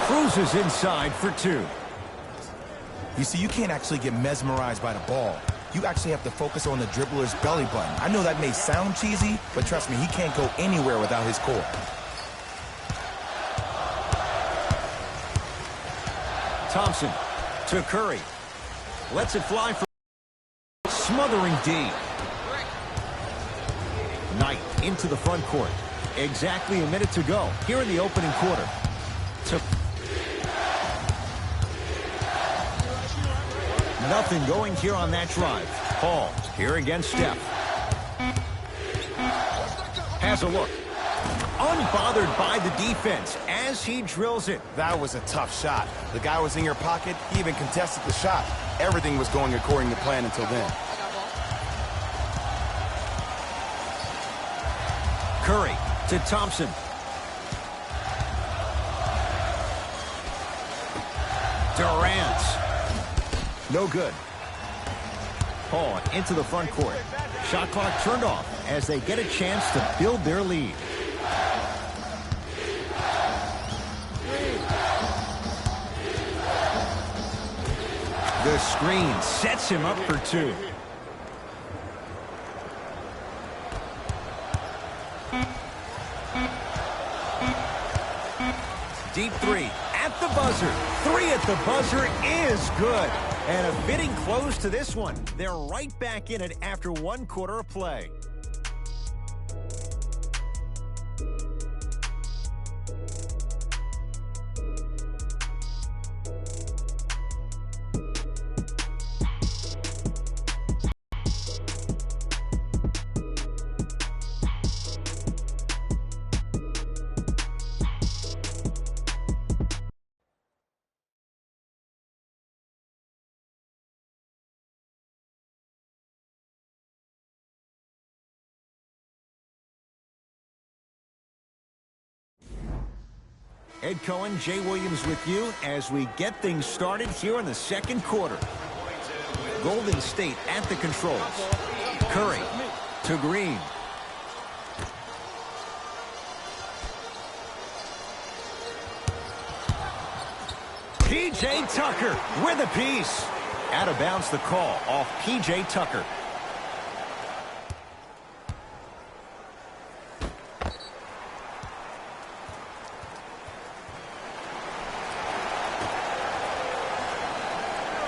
Cruises inside for 2. You see, you can't actually get mesmerized by the ball. You actually have to focus on the dribbler's belly button. I know that may sound cheesy, but trust me, he can't go anywhere without his core. Thompson to Curry. Lets it fly for smothering D. Knight into the front court. Exactly a minute to go here in the opening quarter. Nothing going here on that drive. Paul here against Steph. Has a look. Unbothered by the defense as he drills it. That was a tough shot. The guy was in your pocket. He even contested the shot. Everything was going according to plan until then. Curry to Thompson. Durant. No good. Paul into the front court. Shot clock turned off as they get a chance to build their lead. The screen sets him up for 2. Deep 3 at the buzzer. 3 at the buzzer is good. And a fitting close to this one. They're right back in it after 1 quarter of play. Ed Cohen, Jay Williams with you as we get things started here in the second quarter. Golden State at the controls. Curry to Green. P.J. Tucker with a piece. Out of bounds the call off P.J. Tucker.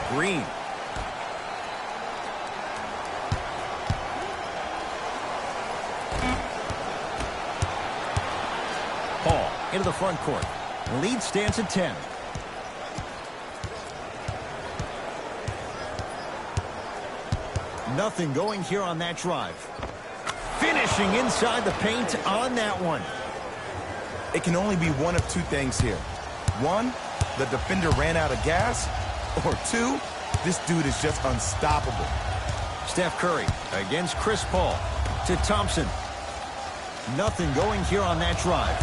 Green. Paul into the front court. Lead stands at 10. Nothing going here on that drive. Finishing inside the paint on that one. It can only be one of 2 things here. 1, the defender ran out of gas. Or 2, this dude is just unstoppable. Steph Curry against Chris Paul to Thompson. Nothing going here on that drive.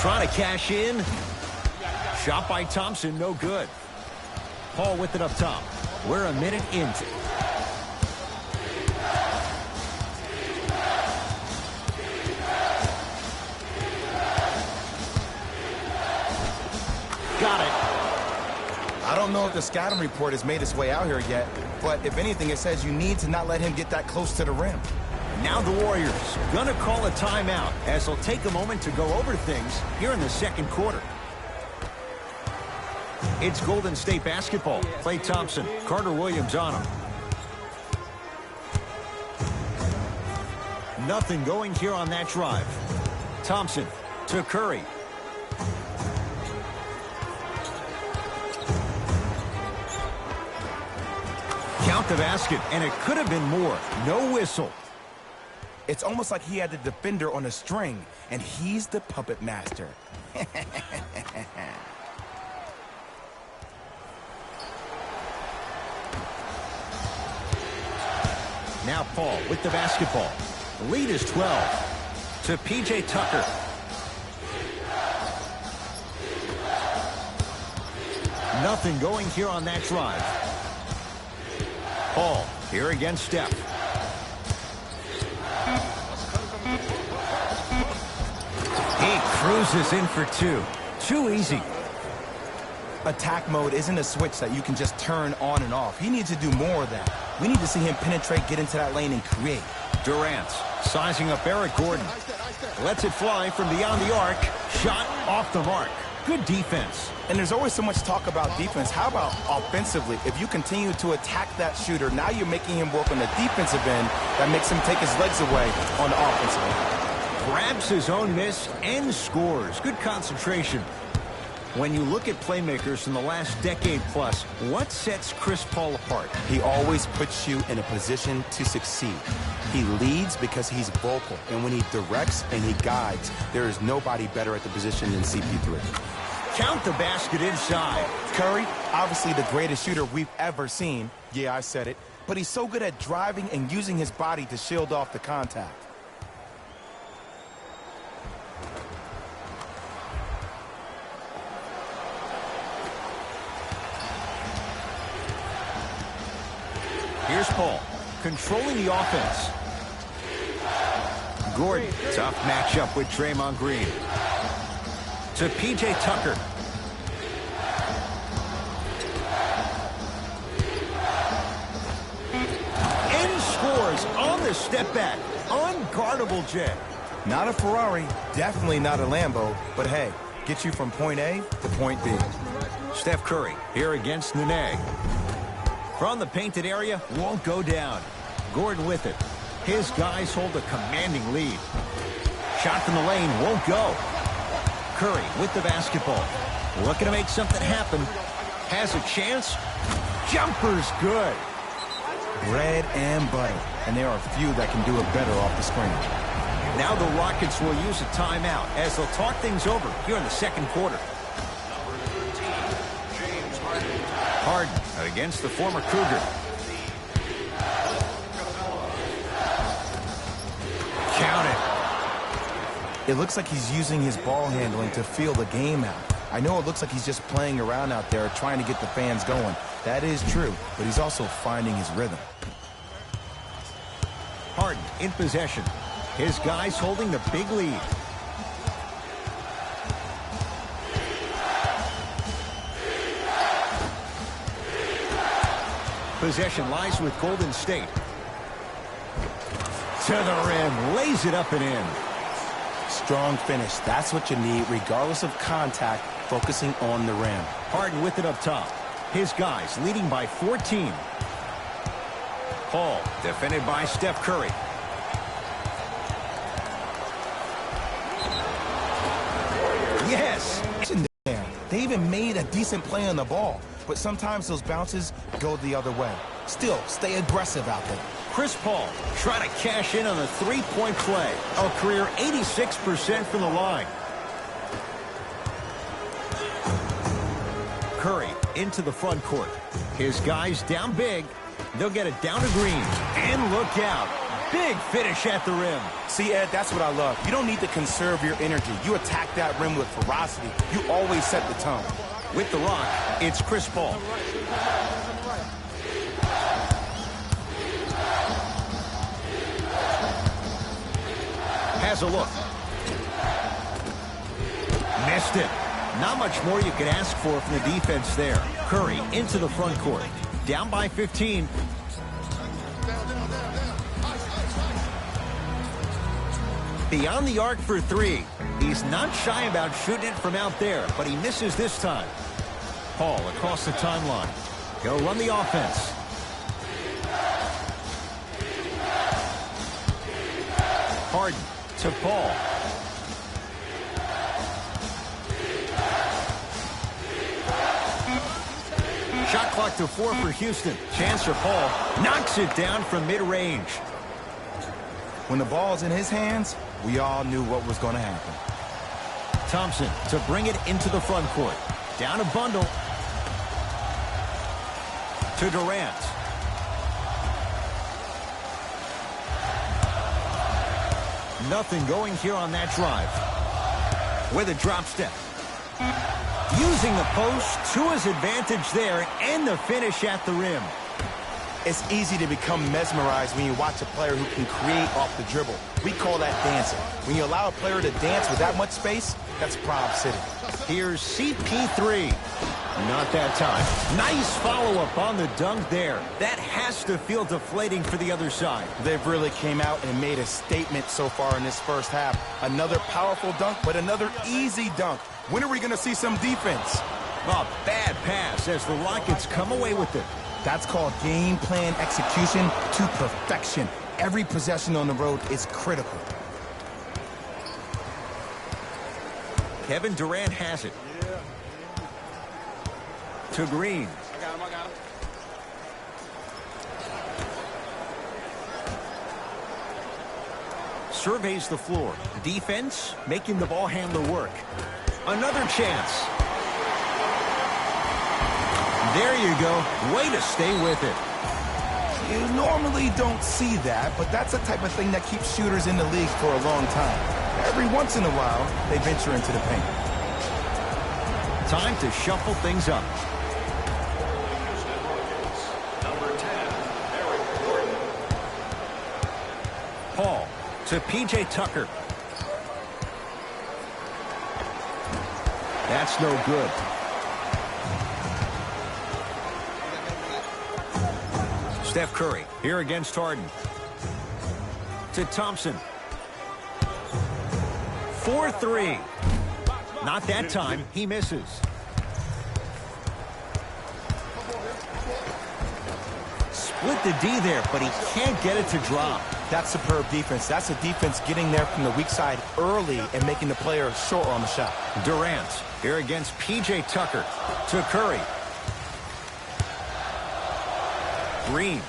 Trying to cash in. Shot by Thompson, no good. Paul with it up top. We're a minute into. Got it. I don't know if the scouting report has made its way out here yet, but if anything, it says you need to not let him get that close to the rim. Now the Warriors gonna call a timeout as they'll take a moment to go over things here in the second quarter. It's Golden State basketball. Klay Thompson, Carter Williams on him. Nothing going here on that drive. Thompson to Curry. Count the basket, and it could have been more. No whistle. It's almost like he had the defender on a string, and he's the puppet master. Now Paul with the basketball. The lead is 12 to P.J. Tucker. Nothing going here on that drive. Paul here against Steph. He cruises in for two. Too easy. Attack mode isn't a switch that you can just turn on and off. He needs to do more of that. We need to see him penetrate, get into that lane, and create. Durant sizing up Eric Gordon. Lets it fly from beyond the arc. Shot off the mark. Good defense. And there's always so much talk about defense. How about offensively? If you continue to attack that shooter, now you're making him work on the defensive end. That makes him take his legs away on the offensive end. Grabs his own miss and scores. Good concentration. When you look at playmakers in the last decade plus, what sets Chris Paul apart? He always puts you in a position to succeed. He leads because he's vocal, and when he directs and he guides, there is nobody better at the position than CP3. Count the basket inside. Curry, obviously the greatest shooter we've ever seen. Yeah, I said it. But he's so good at driving and using his body to shield off the contact. Here's Paul, controlling the offense. Gordon, tough matchup with Draymond Green. To P.J. Tucker. And scores on the step back. Unguardable Jet. Not a Ferrari, definitely not a Lambo, but hey, get you from point A to point B. Steph Curry here against Nene. From the painted area, won't go down. Gordon with it. His guys hold a commanding lead. Shot from the lane, won't go. Curry with the basketball. Looking to make something happen. Has a chance. Jumper's good. Bread and butter. And there are few that can do it better off the screen. Now the Rockets will use a timeout as they'll talk things over here in the second quarter. Harden against the former Cougar. Count it. It looks like he's using his ball handling to feel the game out. I know it looks like he's just playing around out there trying to get the fans going. That is true, but he's also finding his rhythm. Harden in possession. His guys holding the big lead. Possession lies with Golden State. To the rim, lays it up and in. Strong finish. That's what you need, regardless of contact, focusing on the rim. Harden with it up top. His guys leading by 14. Paul defended by Steph Curry. Yes. They even made a decent play on the ball, but sometimes those bounces go the other way. Still, stay aggressive out there. Chris Paul trying to cash in on a three-point play. A career 86% from the line. Curry into the front court. His guys down big. They'll get it down to Green. And look out. Big finish at the rim. See, Ed, that's what I love. You don't need to conserve your energy. You attack that rim with ferocity. You always set the tone. With the rock, it's Chris Paul. Has a look. Missed it. Not much more you can ask for from the defense there. Curry into the front court. Down by 15. Beyond the arc for three. He's not shy about shooting it from out there, but he misses this time. Paul across the timeline. He'll run the offense. Harden to Paul. Shot clock to 4 for Houston. Chance for Paul. Knocks it down from mid-range. When the ball's in his hands, we all knew what was going to happen. Thompson to bring it into the front court. Down a bundle. To Durant. Nothing going here on that drive. With a drop step. Using the post to his advantage there and the finish at the rim. It's easy to become mesmerized when you watch a player who can create off the dribble. We call that dancing. When you allow a player to dance with that much space, that's Prob City. Here's CP3. Not that time. Nice follow-up on the dunk there. That has to feel deflating for the other side. They've really came out and made a statement so far in this first half. Another powerful dunk, but another easy dunk. When are we going to see some defense? A bad pass as the Rockets come away with it. That's called game plan execution to perfection. Every possession on the road is critical. Kevin Durant has it. To Green. I got him. Surveys the floor. Defense making the ball handler work. Another chance. There you go. Way to stay with it. You normally don't see that, but that's the type of thing that keeps shooters in the league for a long time. Every once in a while, they venture into the paint. Time to shuffle things up. Number 10, Eric Gordon. Paul to P.J. Tucker. That's no good. Steph Curry here against Harden. To Thompson. 4-3. Not that time. He misses. Split the D there, but he can't get it to drop. That's superb defense. That's a defense getting there from the weak side early and making the player short on the shot. Durant here against P.J. Tucker. To Curry. Green.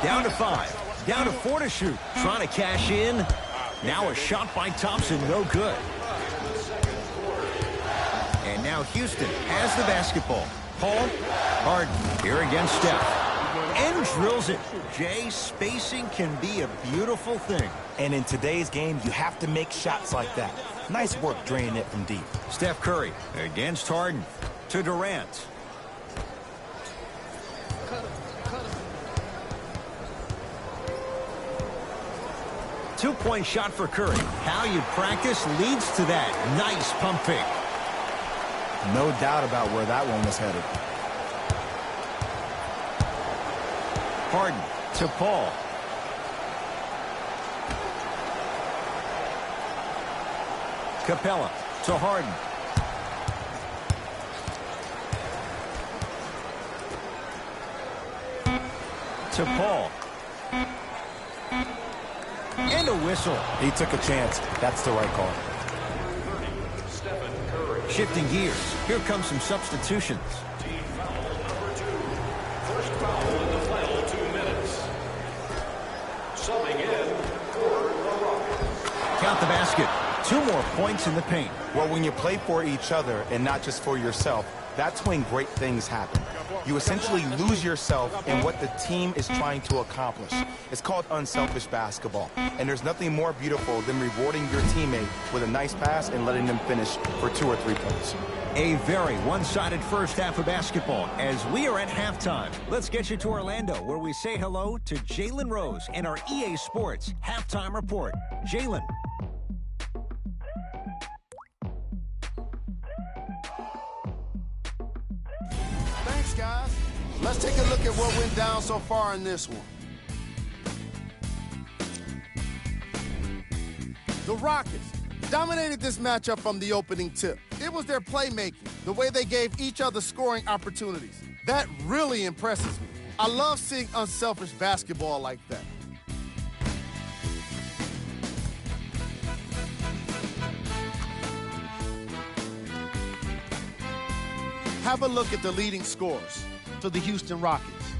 Down to 5. Down to 4 to shoot. Trying to cash in. Now a shot by Thompson. No good. And now Houston has the basketball. Paul. Harden here against Steph. And drills it. Jay, spacing can be a beautiful thing. And in today's game, you have to make shots like that. Nice work draining it from deep. Steph Curry against Harden. To Durant. Two-point shot for Curry. How you practice leads to that. Nice pump fake. No doubt about where that one was headed. Harden to Paul. Capella to Harden. To Paul. And a whistle. He took a chance. That's the right call. Shifting gears. Here comes some substitutions. Team foul number 2. First foul in the final 2 minutes. Subbing in for the Rockets. Count the basket. 2 more points in the paint. Well, when you play for each other and not just for yourself, that's when great things happen. You essentially lose yourself in what the team is trying to accomplish. It's called unselfish basketball. And there's nothing more beautiful than rewarding your teammate with a nice pass and letting them finish for 2 or 3 points. A very one-sided first half of basketball as we are at halftime. Let's get you to Orlando where we say hello to Jalen Rose and our EA Sports Halftime Report. Jalen. Thanks, guys. Let's take a look at what went down so far in this one. The Rockets dominated this matchup from the opening tip. It was their playmaking, the way they gave each other scoring opportunities. That really impresses me. I love seeing unselfish basketball like that. Have a look at the leading scorers for the Houston Rockets.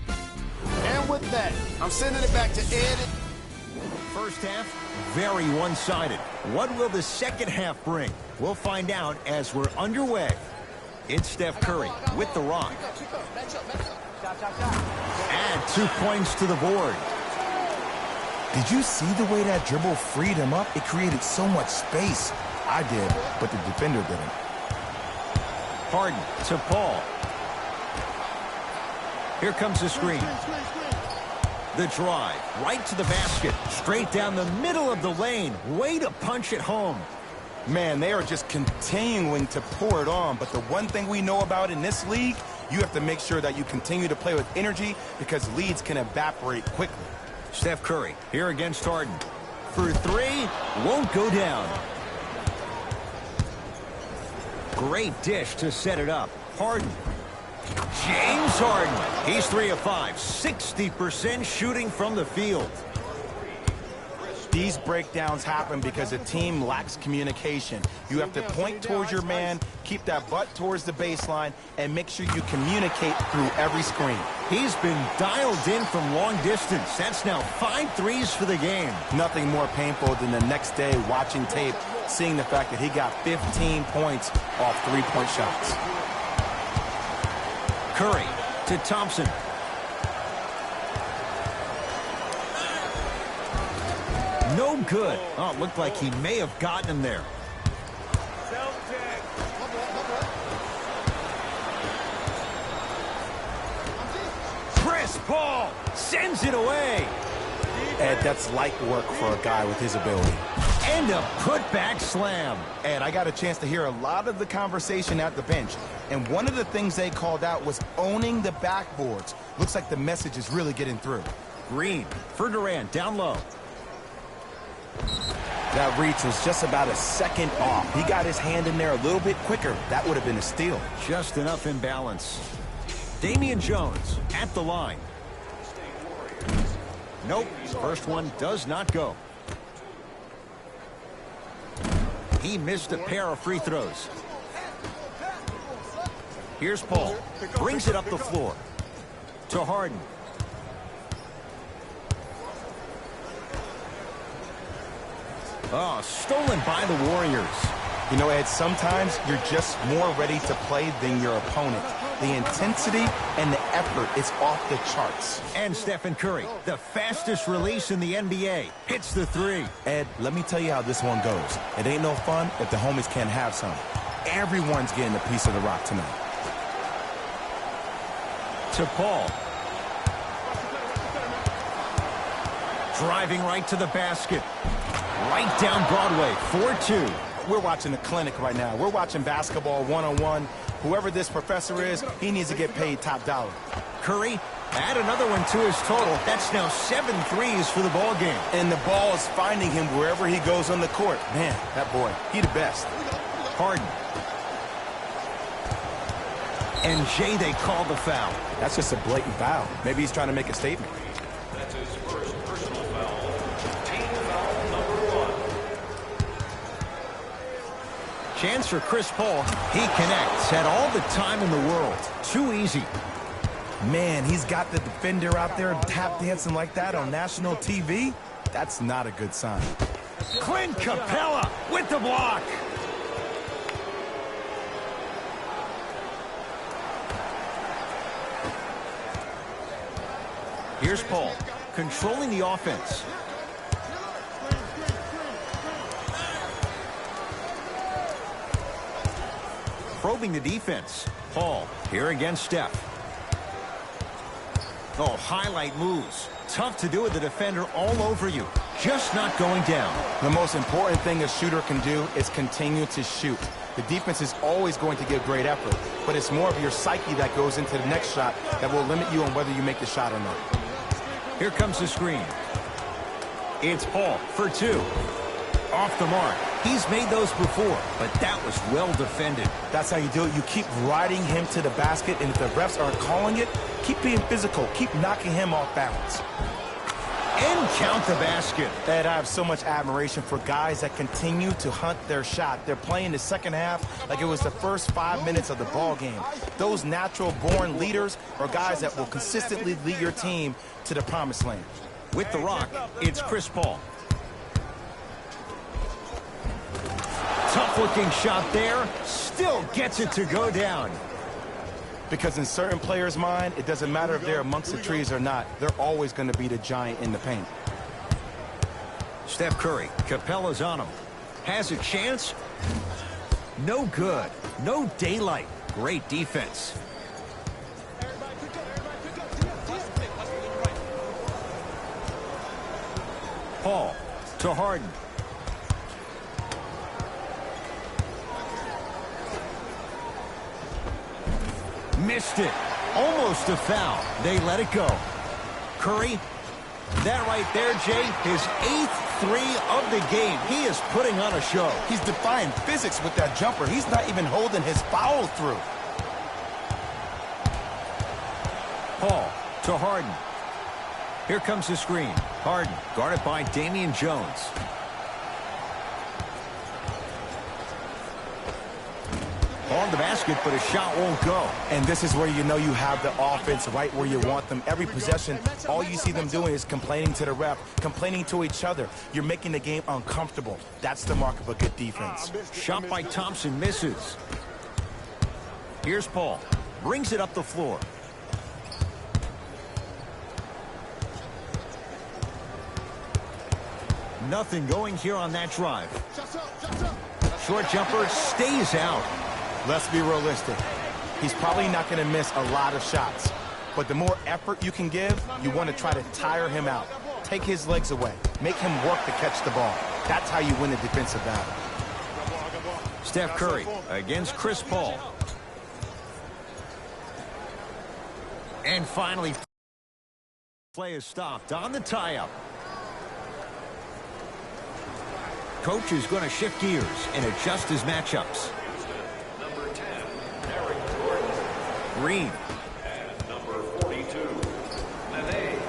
And with that, I'm sending it back to Ed. First half, very one-sided. What will the second half bring? We'll find out as we're underway. It's Steph Curry with the rock. Add 2 points to the board. Did you see the way that dribble freed him up? It created so much space. I did, but the defender didn't. Harden to Paul. Here comes the screen. The drive, right to the basket, straight down the middle of the lane. Way to punch it home. Man, they are just continuing to pour it on. But the one thing we know about in this league, you have to make sure that you continue to play with energy because leads can evaporate quickly. Steph Curry here against Harden. For three, won't go down. Great dish to set it up. Harden. James Harden. He's 3 of 5. 60% shooting from the field. These breakdowns happen because a team lacks communication. You have to point towards your man, keep that butt towards the baseline, and make sure you communicate through every screen. He's been dialed in from long distance. That's now 5 threes for the game. Nothing more painful than the next day watching tape, seeing the fact that he got 15 points off three-point shots. Curry to Thompson. No good. Oh, it looked like he may have gotten him there. Chris Paul sends it away. Ed, that's light work for a guy with his ability. And a putback slam. Ed, I got a chance to hear a lot of the conversation at the bench. And one of the things they called out was owning the backboards. Looks like the message is really getting through. Green for Durant down low. That reach was just about a second off. He got his hand in there a little bit quicker. That would have been a steal. Just enough imbalance. Damian Jones at the line. Nope. First one does not go. He missed a pair of free throws. Here's Paul. Brings it up the floor. To Harden. Oh, stolen by the Warriors. You know, Ed, sometimes you're just more ready to play than your opponent. The intensity and the effort is off the charts. And Stephen Curry, the fastest release in the NBA, hits the three. Ed, let me tell you how this one goes. It ain't no fun if the homies can't have some. Everyone's getting a piece of the rock tonight. To Paul. Driving right to the basket. Right down Broadway, 4-2. We're watching a clinic right now. We're watching basketball one-on-one. Whoever this professor is, he needs to get paid top dollar. Curry, add another one to his total. That's now 7 threes for the ball game. And the ball is finding him wherever he goes on the court. Man, that boy, he the best. Harden. And Jay, they call the foul. That's just a blatant foul. Maybe he's trying to make a statement. That's his first personal foul. Team foul number 1. Chance for Chris Paul. He connects. Had all the time in the world. Too easy. Man, he's got the defender out there tap dancing like that on national TV. That's not a good sign. Clint Capella with the block. Here's Paul, controlling the offense. Probing the defense. Paul, here against Steph. Oh, highlight moves. Tough to do with the defender all over you. Just not going down. The most important thing a shooter can do is continue to shoot. The defense is always going to give great effort, but it's more of your psyche that goes into the next shot that will limit you on whether you make the shot or not. Here comes the screen. It's Paul for 2. Off the mark. He's made those before, but that was well defended. That's how you do it. You keep riding him to the basket, and if the refs aren't calling it, keep being physical. Keep knocking him off balance. And count the basket. Ed, I have so much admiration for guys that continue to hunt their shot. They're playing the second half like it was the first 5 minutes of the ball game. Those natural-born leaders are guys that will consistently lead your team to the promised land. With the rock, it's Chris Paul. Tough-looking shot there. Still gets it to go down. Because in certain players' mind, it doesn't matter if they're amongst the trees or not. They're always going to be the giant in the paint. Steph Curry. Capella's on him. Has a chance. No good. No daylight. Great defense. Paul to Harden. Missed it. Almost a foul. They let it go. Curry. That right there, Jay, his 8th three of the game. He is putting on a show. He's defying physics with that jumper. He's not even holding his foul through. Paul to Harden. Here comes the screen. Harden guarded by Damian Jones. On the basket, but a shot won't go. And this is where you know you have the offense right where you want them. Every possession, all you see them doing is complaining to the ref, complaining to each other. You're making the game uncomfortable. That's the mark of a good defense. Shot by Thompson misses. Here's Paul. Brings it up the floor. Nothing going here on that drive. Short jumper stays out. Let's be realistic. He's probably not going to miss a lot of shots. But the more effort you can give, you want to try to tire him out. Take his legs away. Make him work to catch the ball. That's how you win a defensive battle. Steph Curry against Chris Paul. And finally, play is stopped on the tie-up. Coach is going to shift gears and adjust his matchups. Number 10, Eric Gordon. Green. And number 42, Nene.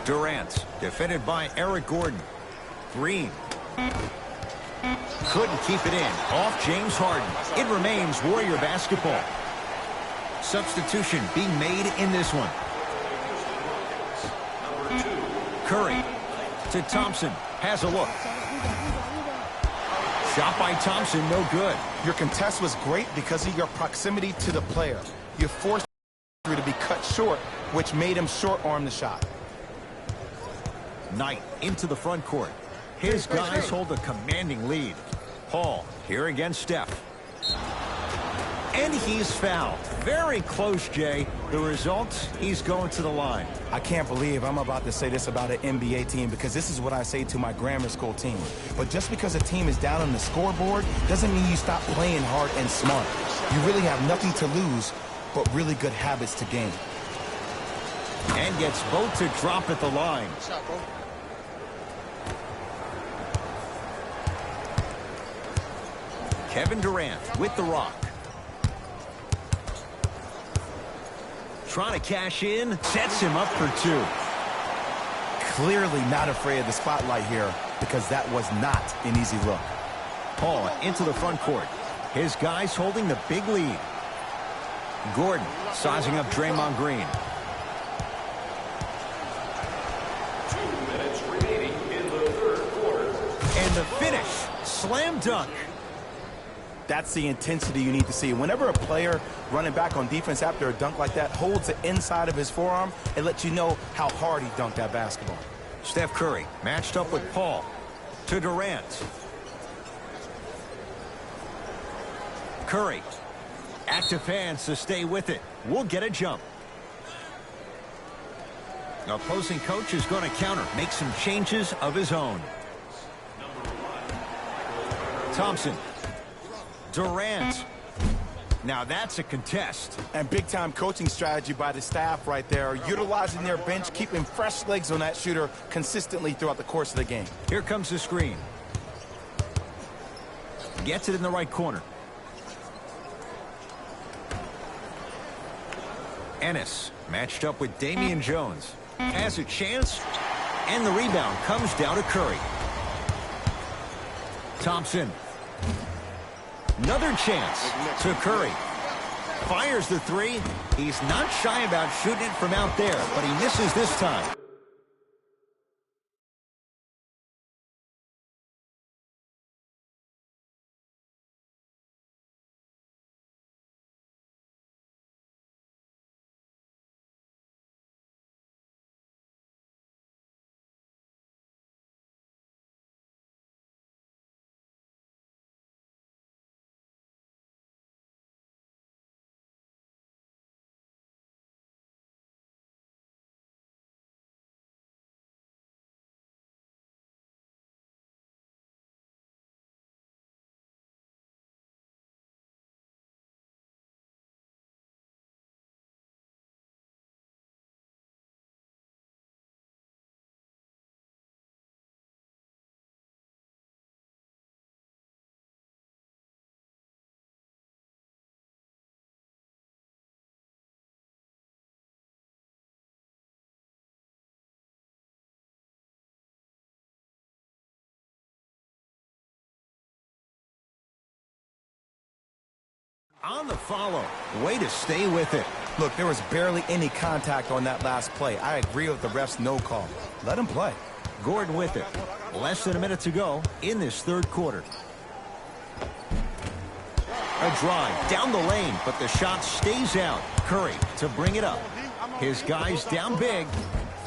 Durant, defended by Eric Gordon. Green. Couldn't keep it in. Off James Harden. It remains Warrior basketball. Substitution being made in this one. Number 2, Curry to Thompson. Has a look. Shot by Thompson, no good. Your contest was great because of your proximity to the player. You forced him to be cut short, which made him short-arm the shot. Knight into the front court. His guys hold a commanding lead. Paul here against Steph. And he's fouled. Very close, Jay. The result, he's going to the line. I can't believe I'm about to say this about an NBA team because this is what I say to my grammar school team. But just because a team is down on the scoreboard doesn't mean you stop playing hard and smart. You really have nothing to lose but really good habits to gain. And gets both to drop at the line. Kevin Durant with the rock. Trying to cash in, sets him up for two. Clearly not afraid of the spotlight here because that was not an easy look. Paul into the front court. His guys holding the big lead. Gordon sizing up Draymond Green. 2 minutes remaining in the third quarter. And the finish, slam dunk. That's the intensity you need to see. Whenever a player running back on defense after a dunk like that holds the inside of his forearm, it lets you know how hard he dunked that basketball. Steph Curry matched up with Paul to Durant. Curry. Active hands to stay with it. We'll get a jump. Opposing coach is going to counter, make some changes of his own. Thompson. Durant. Now that's a contest. And big-time coaching strategy by the staff right there, utilizing their bench, keeping fresh legs on that shooter consistently throughout the course of the game. Here comes the screen. Gets it in the right corner. Ennis matched up with Damian Jones. Has a chance, and the rebound comes down to Curry. Thompson. Another chance to Curry. Fires the three. He's not shy about shooting it from out there, but he misses this time. On the follow. Way to stay with it. Look, there was barely any contact on that last play. I agree with the ref's no call. Let him play. Gordon with it. Less than a minute to go in this third quarter. A drive down the lane, but the shot stays out. Curry to bring it up. His guy's down big.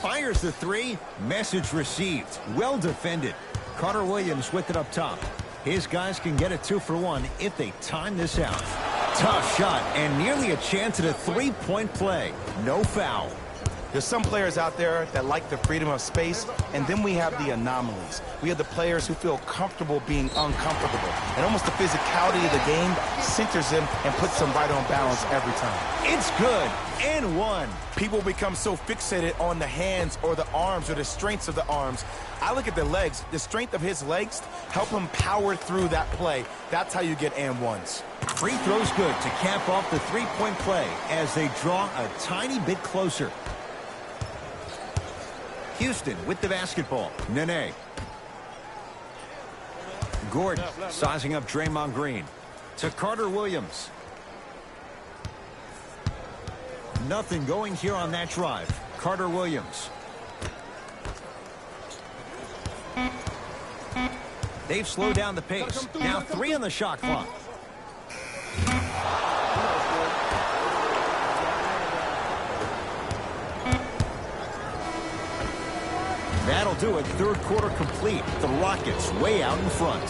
Fires the three. Message received. Well defended. Carter Williams with it up top. His guys can get a 2-for-1 if they time this out. Tough shot and nearly a chance at a three-point play. No foul. There's some players out there that like the freedom of space, and then we have the anomalies. We have the players who feel comfortable being uncomfortable. And almost the physicality of the game centers them and puts them right on balance every time. It's good. And one. People become so fixated on the hands or the arms or the strengths of the arms. I look at the legs. The strength of his legs help him power through that play. That's how you get and ones. Free throw's good to cap off the three-point play as they draw a tiny bit closer. Houston with the basketball. Nene. Gordon sizing up Draymond Green. To Carter Williams. Nothing going here on that drive. Carter Williams. They've slowed down the pace. Now 3 on the shot clock. That'll do it. Third quarter complete. The Rockets way out in front.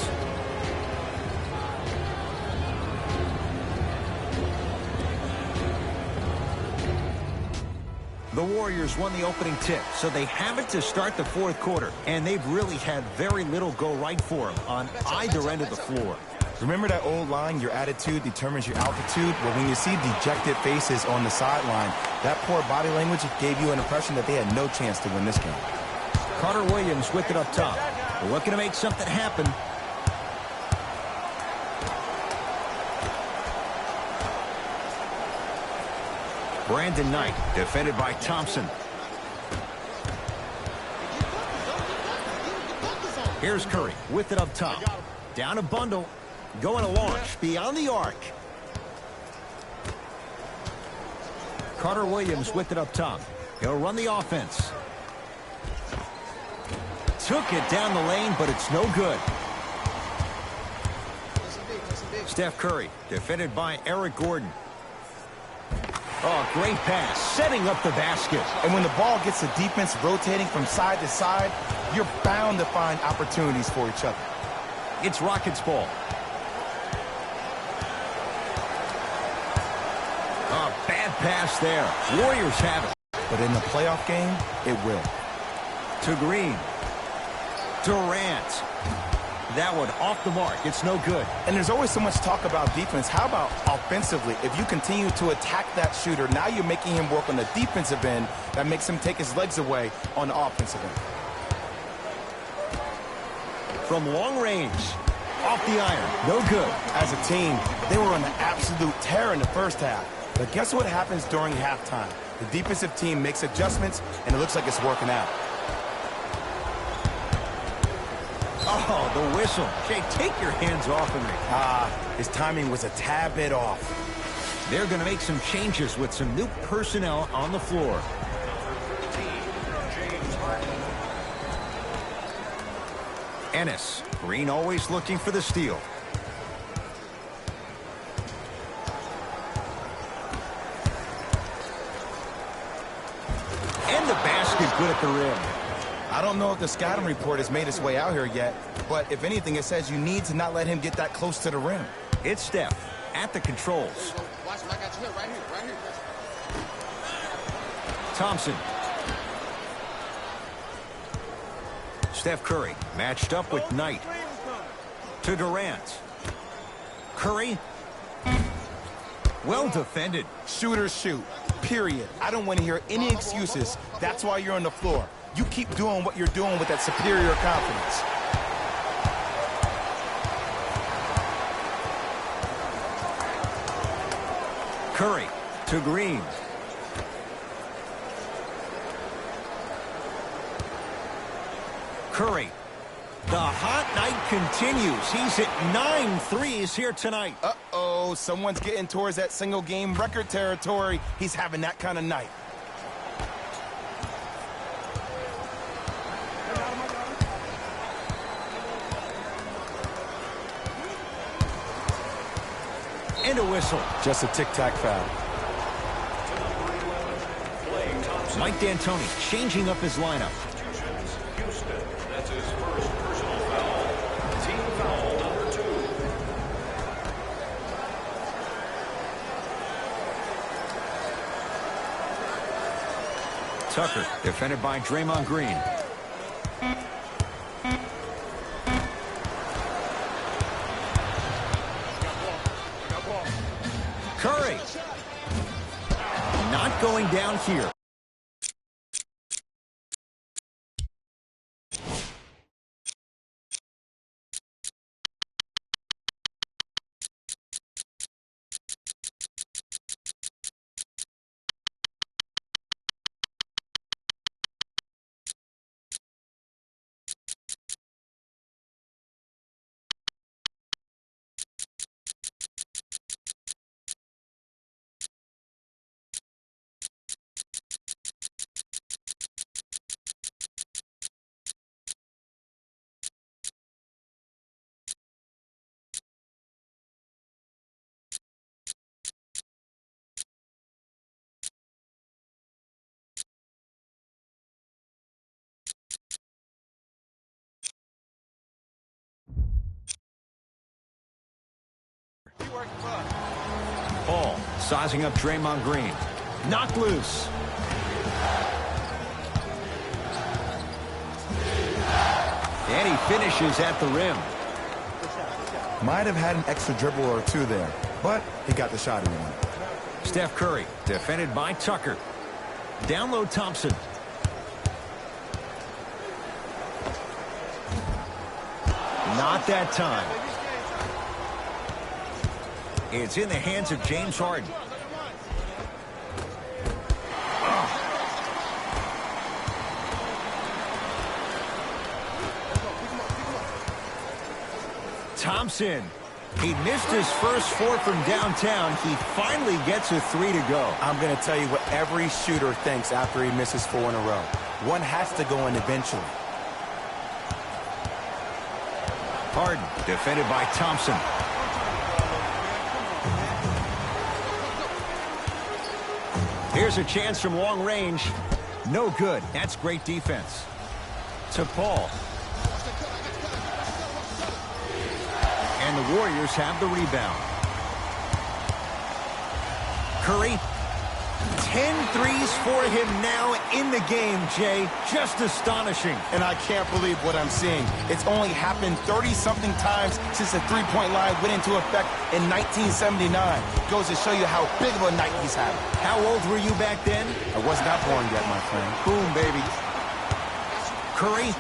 The Warriors won the opening tip, so they have it to start the fourth quarter. And they've really had very little go right for them on either end of the floor. Remember that old line, your attitude determines your altitude? Well, when you see dejected faces on the sideline, that poor body language gave you an impression that they had no chance to win this game. Carter Williams with it up top. Looking to make something happen. Brandon Knight, defended by Thompson. Here's Curry with it up top. Down a bundle. Going to launch beyond the arc. Carter Williams with it up top. He'll run the offense. Took it down the lane, but it's no good. Steph Curry, defended by Eric Gordon. Oh, great pass, setting up the basket. And when the ball gets the defense rotating from side to side, you're bound to find opportunities for each other. It's Rockets ball. Oh, bad pass there. Warriors have it. But in the playoff game, it will. To Green. Durant. That one off the mark. It's no good. And there's always so much talk about defense. How about offensively? If you continue to attack that shooter, now you're making him work on the defensive end. That makes him take his legs away on the offensive end. From long range. Off the iron. No good. As a team, they were on an absolute tear in the first half. But guess what happens during halftime? The defensive team makes adjustments, and it looks like it's working out. Oh, the whistle. Jay, take your hands off of me. His timing was a tad bit off. They're going to make some changes with some new personnel on the floor. Ennis. Green always looking for the steal. And the basket good at the rim. I don't know if the scouting report has made its way out here yet, but if anything, it says you need to not let him get that close to the rim. It's Steph at the controls. Watch, I got you here, right here. Thompson. Steph Curry matched up with Knight. To Durant. Curry. Well defended. Shooters shoot, period. I don't want to hear any excuses. That's why you're on the floor. You keep doing what you're doing with that superior confidence. Curry to Green. Curry. The hot night continues. He's hit 9 threes here tonight. Uh-oh, go. Someone's getting towards that single-game record territory. He's having that kind of night. And a whistle. Just a tic-tac foul. Mike D'Antoni changing up his lineup. Houston, that's his first personal foul. Team foul number 2. Tucker, defended by Draymond Green. Curry. Not going down here. Paul sizing up Draymond Green. Knocked loose. And he finishes at the rim. Might have had an extra dribble or two there, but he got the shot he wanted. Steph Curry, defended by Tucker. Down low Thompson. Not that time. It's in the hands of James Harden. Thompson. He missed his first 4 from downtown. He finally gets a 3 to go. I'm going to tell you what every shooter thinks after he misses 4 in a row. One has to go in eventually. Harden, defended by Thompson. Here's a chance from long range. No good. That's great defense. To Paul. And the Warriors have the rebound. Curry. 10 threes for him now in the game, Jay. Just astonishing. And I can't believe what I'm seeing. It's only happened 30-something times since the three-point line went into effect in 1979. Goes to show you how big of a night he's having. How old were you back then? I was not born yet, my friend. Boom, baby. Curry.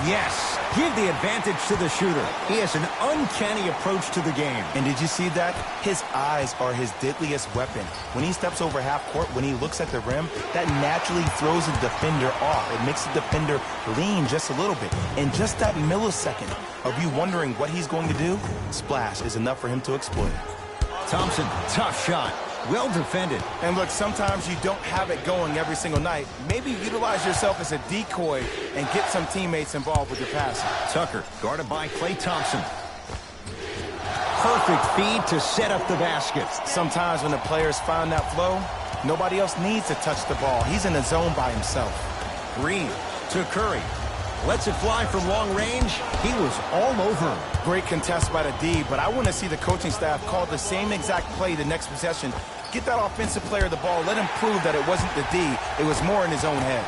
Yes. Give the advantage to the shooter. He has an uncanny approach to the game. And did you see that? His eyes are his deadliest weapon. When he steps over half court, when he looks at the rim, that naturally throws the defender off. It makes the defender lean just a little bit. And just that millisecond of you wondering what he's going to do, splash is enough for him to exploit. Thompson, tough shot. Well defended. And look, sometimes you don't have it going every single night. Maybe utilize yourself as a decoy and get some teammates involved with your passing. Tucker, guarded by Klay Thompson. Perfect feed to set up the basket. Sometimes when the players find that flow, nobody else needs to touch the ball. He's in the zone by himself. Green to Curry. Lets it fly from long range. He was all over him. Great contest by the D, but I want to see the coaching staff call the same exact play the next possession. Get that offensive player the ball. Let him prove that it wasn't the D. It was more in his own head.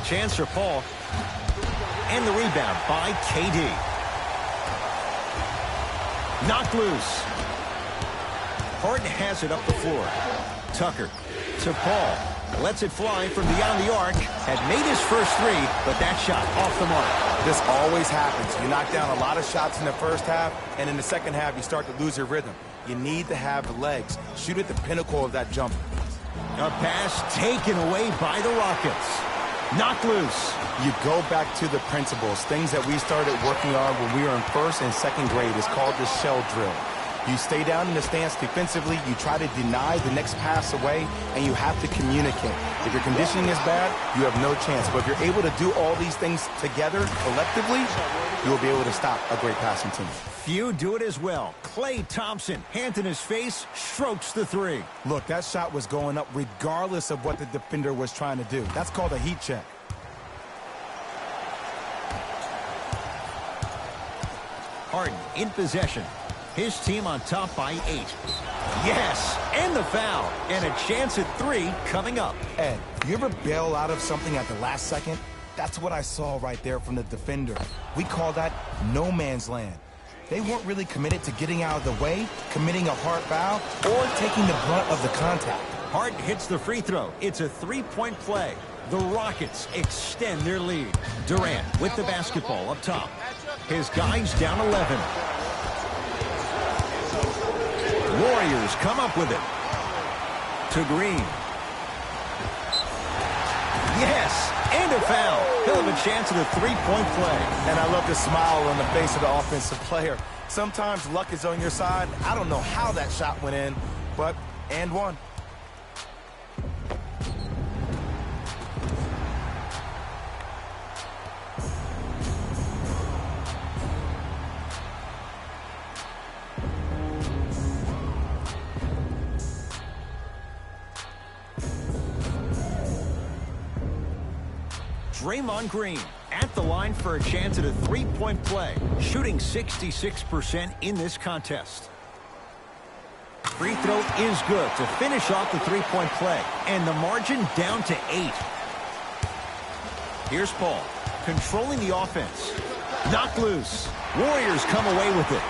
Chance for Paul. And the rebound by KD. Knocked loose. Harden has it up the floor. Tucker to Paul. Lets it fly from beyond the arc. Had made his first 3, but that shot off the mark. This always happens. You knock down a lot of shots in the first half, and in the second half, you start to lose your rhythm. You need to have the legs. Shoot at the pinnacle of that jumper. A pass taken away by the Rockets. Knocked loose. You go back to the principles, things that we started working on when we were in first and second grade. It's called the shell drill. You stay down in the stance defensively, you try to deny the next pass away, and you have to communicate. If your conditioning is bad, you have no chance. But if you're able to do all these things together, collectively, you will be able to stop a great passing team. Few do it as well. Klay Thompson, hand in his face, strokes the three. Look, that shot was going up regardless of what the defender was trying to do. That's called a heat check. Harden in possession. His team on top by 8. Yes, and the foul. And a chance at 3 coming up. Ed, you ever bail out of something at the last second? That's what I saw right there from the defender. We call that no man's land. They weren't really committed to getting out of the way, committing a hard foul, or taking the brunt of the contact. Harden hits the free throw. It's a 3-point play. The Rockets extend their lead. Durant with the basketball up top. His guys down 11. Warriors come up with it. To Green. Yes, and a foul. He'll have a chance at a 3-point play. And I love the smile on the face of the offensive player. Sometimes luck is on your side. I don't know how that shot went in, but and one. Draymond Green at the line for a chance at a 3-point play, shooting 66% in this contest. Free throw is good to finish off the 3-point play, and the margin down to 8. Here's Paul, controlling the offense. Knocked loose. Warriors come away with it.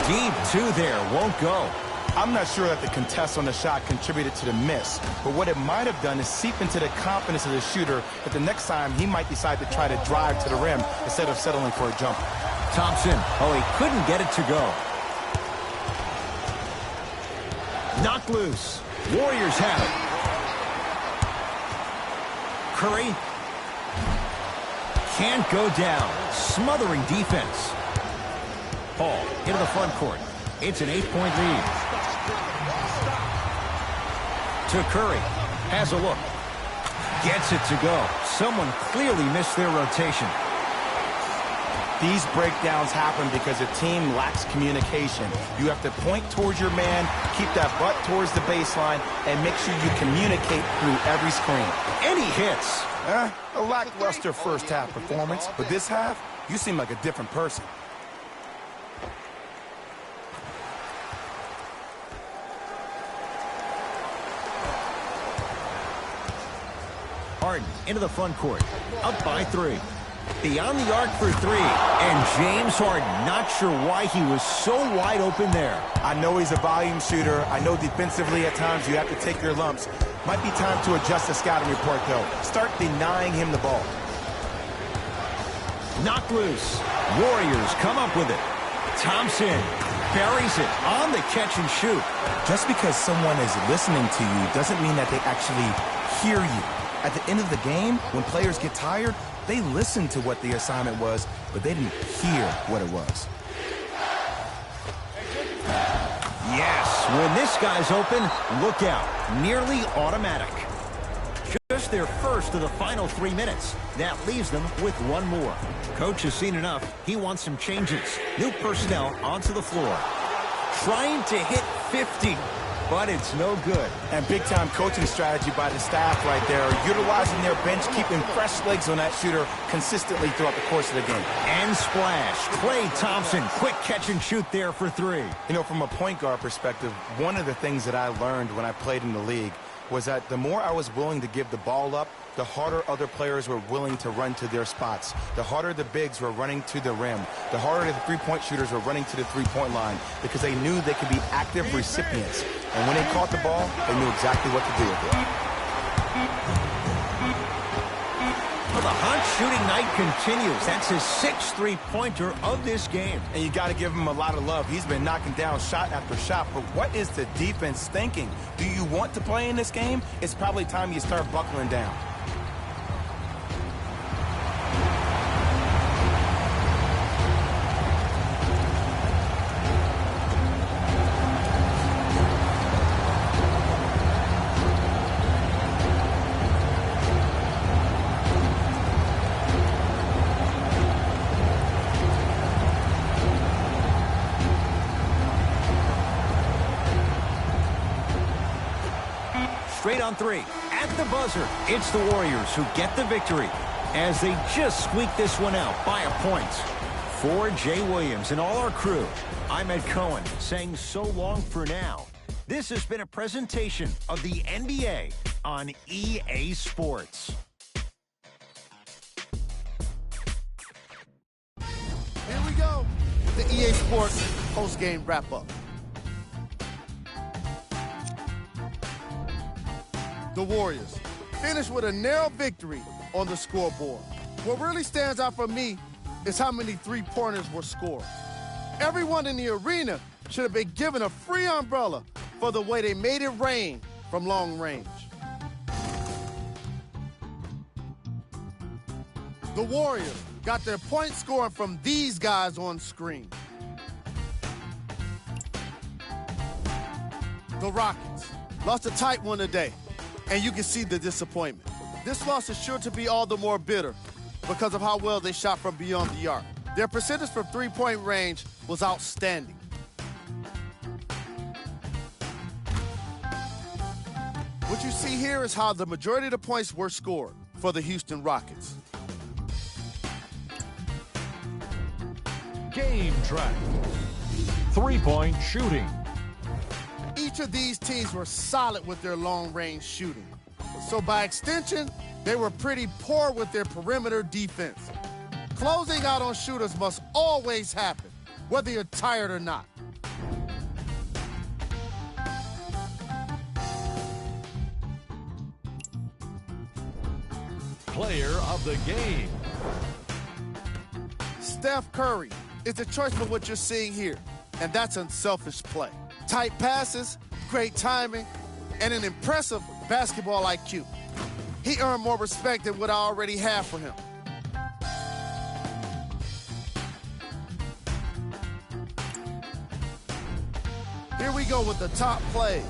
Deep 2 there, won't go. I'm not sure that the contest on the shot contributed to the miss, but what it might have done is seep into the confidence of the shooter that the next time he might decide to try to drive to the rim instead of settling for a jumper. Thompson, he couldn't get it to go. Knocked loose. Warriors have it. Curry can't go down. Smothering defense. Paul into the front court. It's an 8-point lead. To Curry. Has a look. Gets it to go. Someone clearly missed their rotation. These breakdowns happen because a team lacks communication. You have to point towards your man, keep that butt towards the baseline, and make sure you communicate through every screen. And he hits. A lackluster first half performance, but this half, you seem like a different person. Harden into the front court. Up by 3. Beyond the arc for 3. And James Harden, not sure why he was so wide open there. I know he's a volume shooter. I know defensively at times you have to take your lumps. Might be time to adjust the scouting report, though. Start denying him the ball. Knocked loose. Warriors come up with it. Thompson buries it on the catch and shoot. Just because someone is listening to you doesn't mean that they actually hear you. At the end of the game, when players get tired, they listen to what the assignment was, but they didn't hear what it was. Yes, when this guy's open, look out. Nearly automatic. Just their first of the final 3 minutes. That leaves them with one more. Coach has seen enough. He wants some changes. New personnel onto the floor. Trying to hit 50. But it's no good. And big-time coaching strategy by the staff right there, utilizing their bench, keeping fresh legs on that shooter consistently throughout the course of the game. And splash. Klay Thompson, quick catch and shoot there for 3. You know, from a point guard perspective, one of the things that I learned when I played in the league was that the more I was willing to give the ball up, the harder other players were willing to run to their spots. The harder the bigs were running to the rim. The harder the three-point shooters were running to the three-point line because they knew they could be active recipients. And when they caught the ball, they knew exactly what to do with it. For the hunch, shooting night continues. That's his 6th three-pointer of this game. And you got to give him a lot of love. He's been knocking down shot after shot. But what is the defense thinking? Do you want to play in this game? It's probably time you start buckling down. Straight on three. At the buzzer, it's the Warriors who get the victory as they just squeak this one out by a point. For Jay Williams and all our crew, I'm Ed Cohen saying so long for now. This has been a presentation of the NBA on EA Sports. Here we go with the EA Sports post-game wrap-up. The Warriors finished with a narrow victory on the scoreboard. What really stands out for me is how many three-pointers were scored. Everyone in the arena should have been given a free umbrella for the way they made it rain from long range. The Warriors got their points scoring from these guys on screen. The Rockets lost a tight one today, and you can see the disappointment. This loss is sure to be all the more bitter because of how well they shot from beyond the arc. Their percentage from three-point range was outstanding. What you see here is how the majority of the points were scored for the Houston Rockets. Game track. Three-point shooting. Each of these teams were solid with their long-range shooting. So by extension, they were pretty poor with their perimeter defense. Closing out on shooters must always happen, whether you're tired or not. Player of the game. Steph Curry is the choice for what you're seeing here, and that's unselfish play. Tight passes, great timing, and an impressive basketball IQ. He earned more respect than what I already have for him. Here we go with the top plays.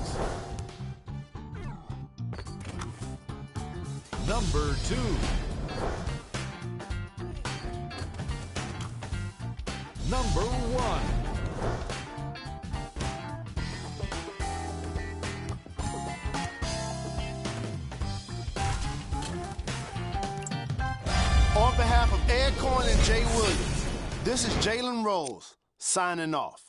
Number 2. Number 1. On behalf of Ed Cohen and Jay Williams, this is Jalen Rose signing off.